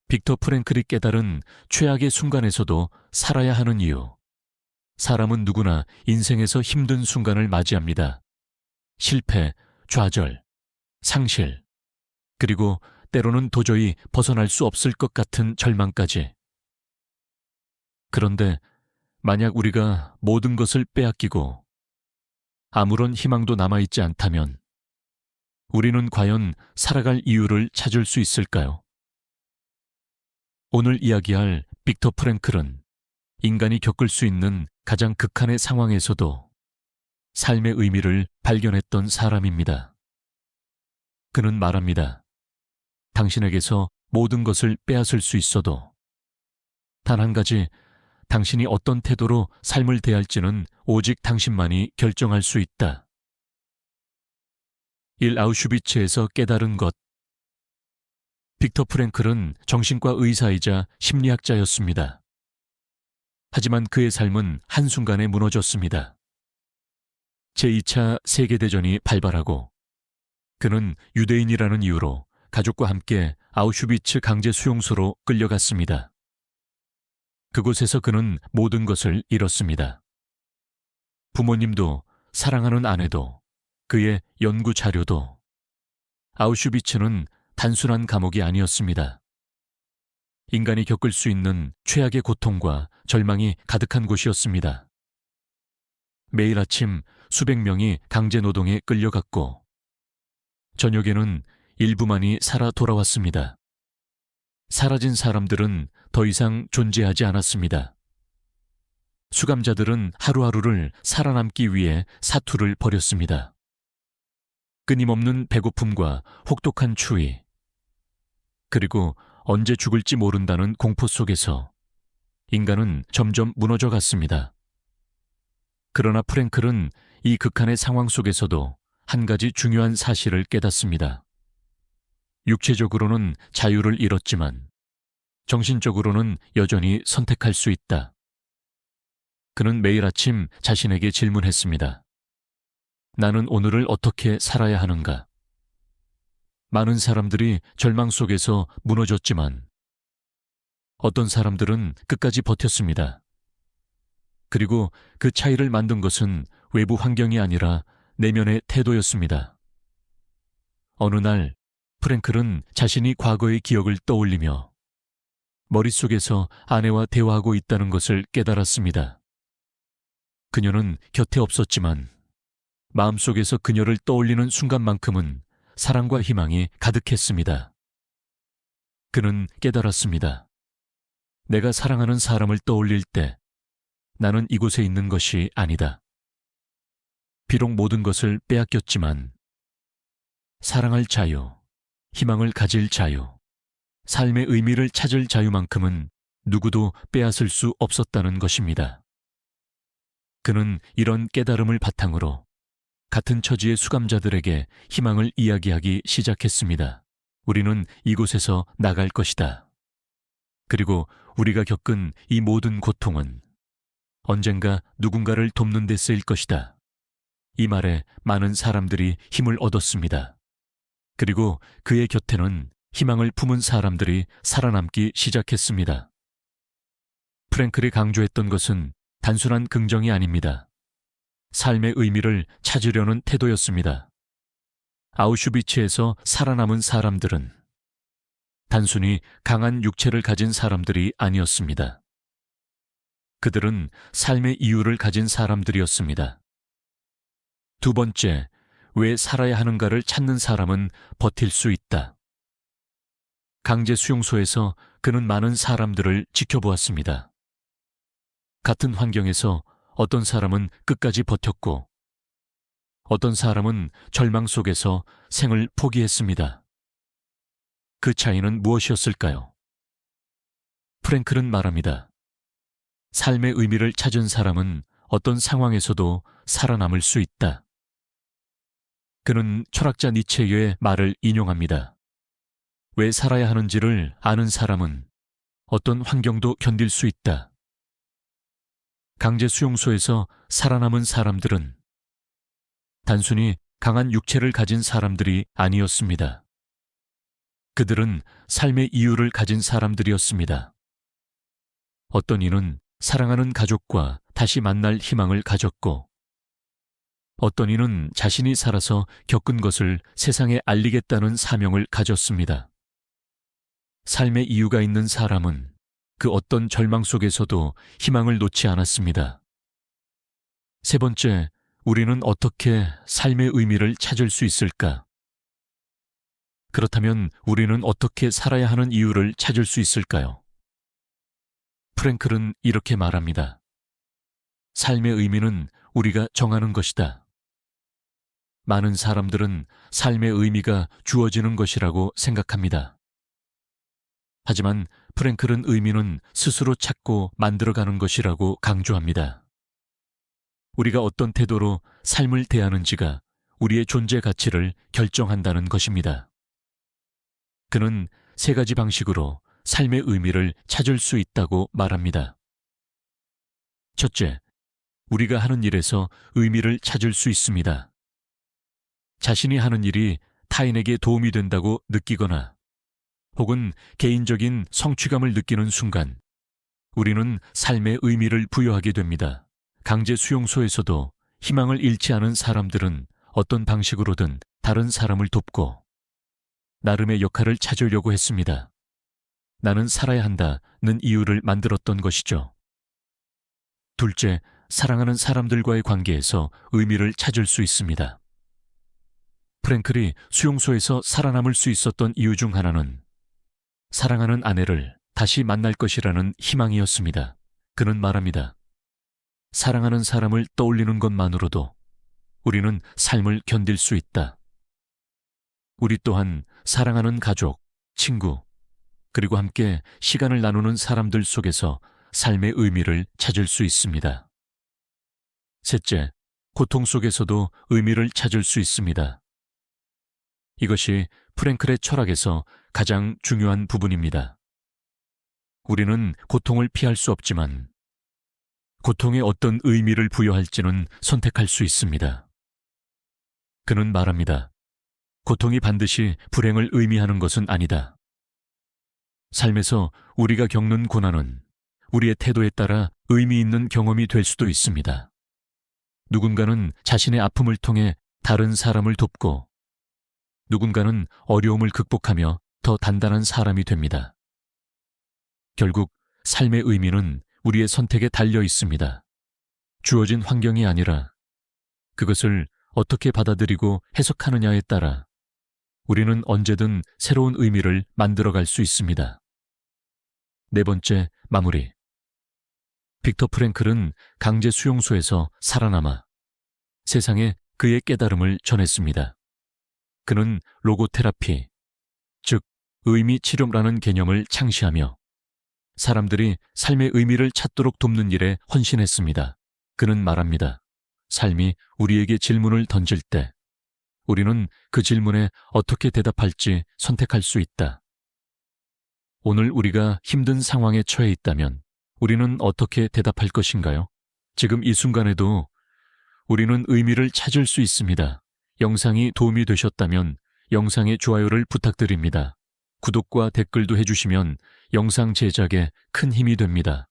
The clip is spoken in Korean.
빅터 프랭클이 깨달은 최악의 순간에서도 살아야 하는 이유. 사람은 누구나 인생에서 힘든 순간을 맞이합니다. 실패, 좌절, 상실, 그리고 때로는 도저히 벗어날 수 없을 것 같은 절망까지. 그런데 만약 우리가 모든 것을 빼앗기고 아무런 희망도 남아있지 않다면 우리는 과연 살아갈 이유를 찾을 수 있을까요? 오늘 이야기할 빅터 프랭클은 인간이 겪을 수 있는 가장 극한의 상황에서도 삶의 의미를 발견했던 사람입니다. 그는 말합니다. 당신에게서 모든 것을 빼앗을 수 있어도 단 한 가지, 당신이 어떤 태도로 삶을 대할지는 오직 당신만이 결정할 수 있다. 1. 아우슈비츠에서 깨달은 것. 빅터 프랭클은 정신과 의사이자 심리학자였습니다. 하지만 그의 삶은 한순간에 무너졌습니다. 제2차 세계대전이 발발하고 그는 유대인이라는 이유로 가족과 함께 아우슈비츠 강제 수용소로 끌려갔습니다. 그곳에서 그는 모든 것을 잃었습니다. 부모님도, 사랑하는 아내도, 그의 연구 자료도. 아우슈비츠는 단순한 감옥이 아니었습니다. 인간이 겪을 수 있는 최악의 고통과 절망이 가득한 곳이었습니다. 매일 아침 수백 명이 강제 노동에 끌려갔고 저녁에는 일부만이 살아 돌아왔습니다. 사라진 사람들은 더 이상 존재하지 않았습니다. 수감자들은 하루하루를 살아남기 위해 사투를 벌였습니다. 끊임없는 배고픔과 혹독한 추위, 그리고 언제 죽을지 모른다는 공포 속에서 인간은 점점 무너져 갔습니다. 그러나 프랭클은 이 극한의 상황 속에서도 한 가지 중요한 사실을 깨닫습니다. 육체적으로는 자유를 잃었지만 정신적으로는 여전히 선택할 수 있다. 그는 매일 아침 자신에게 질문했습니다. 나는 오늘을 어떻게 살아야 하는가? 많은 사람들이 절망 속에서 무너졌지만 어떤 사람들은 끝까지 버텼습니다. 그리고 그 차이를 만든 것은 외부 환경이 아니라 내면의 태도였습니다. 어느 날 프랭클은 자신이 과거의 기억을 떠올리며 머릿속에서 아내와 대화하고 있다는 것을 깨달았습니다. 그녀는 곁에 없었지만 마음속에서 그녀를 떠올리는 순간만큼은 사랑과 희망이 가득했습니다. 그는 깨달았습니다. 내가 사랑하는 사람을 떠올릴 때 나는 이곳에 있는 것이 아니다. 비록 모든 것을 빼앗겼지만 사랑할 자유, 희망을 가질 자유, 삶의 의미를 찾을 자유만큼은 누구도 빼앗을 수 없었다는 것입니다. 그는 이런 깨달음을 바탕으로 같은 처지의 수감자들에게 희망을 이야기하기 시작했습니다. 우리는 이곳에서 나갈 것이다. 그리고 우리가 겪은 이 모든 고통은 언젠가 누군가를 돕는 데 쓰일 것이다. 이 말에 많은 사람들이 힘을 얻었습니다. 그리고 그의 곁에는 희망을 품은 사람들이 살아남기 시작했습니다. 프랭클이 강조했던 것은 단순한 긍정이 아닙니다. 삶의 의미를 찾으려는 태도였습니다. 아우슈비츠에서 살아남은 사람들은 단순히 강한 육체를 가진 사람들이 아니었습니다. 그들은 삶의 이유를 가진 사람들이었습니다. 두 번째, 왜 살아야 하는가를 찾는 사람은 버틸 수 있다. 강제 수용소에서 그는 많은 사람들을 지켜보았습니다. 같은 환경에서 어떤 사람은 끝까지 버텼고 어떤 사람은 절망 속에서 생을 포기했습니다. 그 차이는 무엇이었을까요? 프랭클은 말합니다. 삶의 의미를 찾은 사람은 어떤 상황에서도 살아남을 수 있다. 그는 철학자 니체의 말을 인용합니다. 왜 살아야 하는지를 아는 사람은 어떤 환경도 견딜 수 있다. 강제 수용소에서 살아남은 사람들은 단순히 강한 육체를 가진 사람들이 아니었습니다. 그들은 삶의 이유를 가진 사람들이었습니다. 어떤 이는 사랑하는 가족과 다시 만날 희망을 가졌고, 어떤 이는 자신이 살아서 겪은 것을 세상에 알리겠다는 사명을 가졌습니다. 삶의 이유가 있는 사람은 그 어떤 절망 속에서도 희망을 놓지 않았습니다. 세 번째, 우리는 어떻게 삶의 의미를 찾을 수 있을까? 그렇다면 우리는 어떻게 살아야 하는 이유를 찾을 수 있을까요? 프랭클은 이렇게 말합니다. 삶의 의미는 우리가 정하는 것이다. 많은 사람들은 삶의 의미가 주어지는 것이라고 생각합니다. 하지만 프랭클은 의미는 스스로 찾고 만들어가는 것이라고 강조합니다. 우리가 어떤 태도로 삶을 대하는지가 우리의 존재 가치를 결정한다는 것입니다. 그는 세 가지 방식으로 삶의 의미를 찾을 수 있다고 말합니다. 첫째, 우리가 하는 일에서 의미를 찾을 수 있습니다. 자신이 하는 일이 타인에게 도움이 된다고 느끼거나 혹은 개인적인 성취감을 느끼는 순간 우리는 삶의 의미를 부여하게 됩니다. 강제 수용소에서도 희망을 잃지 않은 사람들은 어떤 방식으로든 다른 사람을 돕고 나름의 역할을 찾으려고 했습니다. 나는 살아야 한다는 이유를 만들었던 것이죠. 둘째, 사랑하는 사람들과의 관계에서 의미를 찾을 수 있습니다. 프랭클이 수용소에서 살아남을 수 있었던 이유 중 하나는 사랑하는 아내를 다시 만날 것이라는 희망이었습니다. 그는 말합니다. 사랑하는 사람을 떠올리는 것만으로도 우리는 삶을 견딜 수 있다. 우리 또한 사랑하는 가족, 친구, 그리고 함께 시간을 나누는 사람들 속에서 삶의 의미를 찾을 수 있습니다. 셋째, 고통 속에서도 의미를 찾을 수 있습니다. 이것이 프랭클의 철학에서 가장 중요한 부분입니다. 우리는 고통을 피할 수 없지만 고통에 어떤 의미를 부여할지는 선택할 수 있습니다. 그는 말합니다. 고통이 반드시 불행을 의미하는 것은 아니다. 삶에서 우리가 겪는 고난은 우리의 태도에 따라 의미 있는 경험이 될 수도 있습니다. 누군가는 자신의 아픔을 통해 다른 사람을 돕고 누군가는 어려움을 극복하며 더 단단한 사람이 됩니다. 결국 삶의 의미는 우리의 선택에 달려 있습니다. 주어진 환경이 아니라 그것을 어떻게 받아들이고 해석하느냐에 따라 우리는 언제든 새로운 의미를 만들어갈 수 있습니다. 네 번째, 마무리. 빅터 프랭클은 강제 수용소에서 살아남아 세상에 그의 깨달음을 전했습니다. 그는 로고테라피, 즉 의미 치료라는 개념을 창시하며 사람들이 삶의 의미를 찾도록 돕는 일에 헌신했습니다. 그는 말합니다. 삶이 우리에게 질문을 던질 때 우리는 그 질문에 어떻게 대답할지 선택할 수 있다. 오늘 우리가 힘든 상황에 처해 있다면 우리는 어떻게 대답할 것인가요? 지금 이 순간에도 우리는 의미를 찾을 수 있습니다. 영상이 도움이 되셨다면 영상의 좋아요를 부탁드립니다. 구독과 댓글도 해주시면 영상 제작에 큰 힘이 됩니다.